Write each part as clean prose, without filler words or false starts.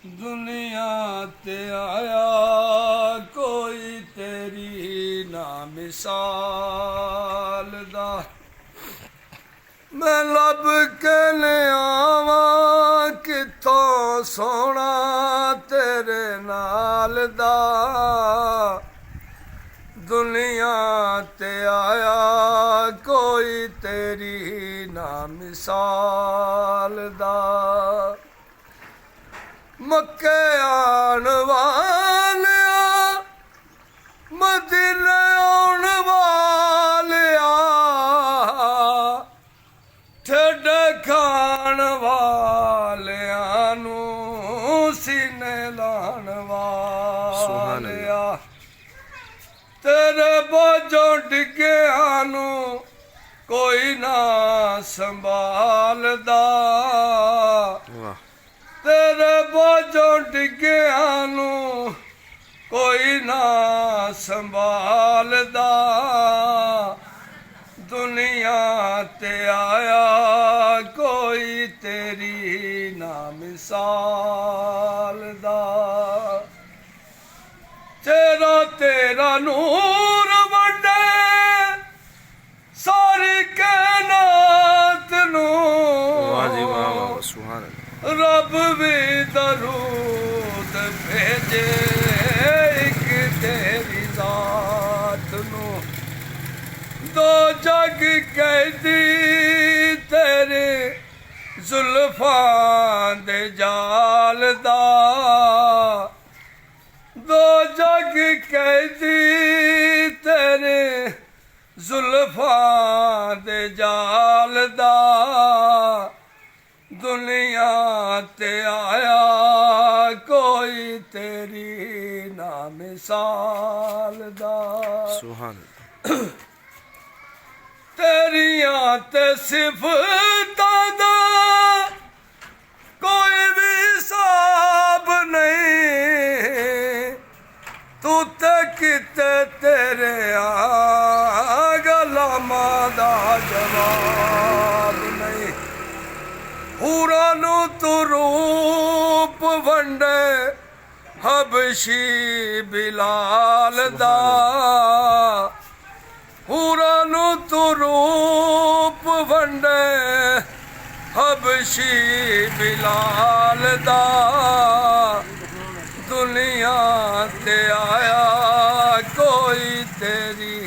दुनिया ते आया कोई तेरी ना मिसाल दा। मैं लब के ले आवा किथों सोना तेरे नाल दा। दुनिया ते आया कोई तेरी ना मिसाल दा। मक्के आन वालिया मदीने आन वालिया ठेड खान वालिया नू सीने लान वालिया तेरे बोझों डिग्गिया नू कोई ना संभालदा। तेरे बोझों डिग्गिया नू कोई ना संभालदा। दुनिया ते आया कोई तेरी ना मिसाल दा। चेहरा तेरा नूर वंडे सारी कायनात नू। रब भी दरूद भेजे एक तेरी जात नू। दो जग कैदी तेरे जुल्फां दे जाल दा। दो जग कैदी तेरे जुल्फां दे जाल दा। दुनिया ते आया कोई तेरी ना मिसाल दा। तेरियां ते सिफतां दा कोई भी हिसाब नहीं। तू ते किते तेरे गलामां दा जवाब नहीं। हूरां नू तू रूप वंडे हबशी बिलाल दा। हूरां नू तू रूप वंडे हबशी बिलाल दा। दुनिया ते आया कोई तेरी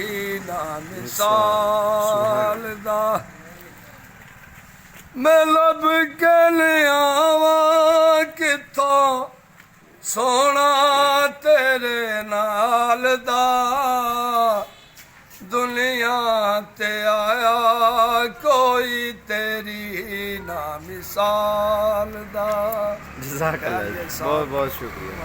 ना मिसाल दा। मैं लब के ले आवा किथों सोना तेरे नाल दा। दुनिया ते आया कोई तेरी ना मिसाल दा। जज़ाकल्लाह, बहुत बहुत शुक्रिया।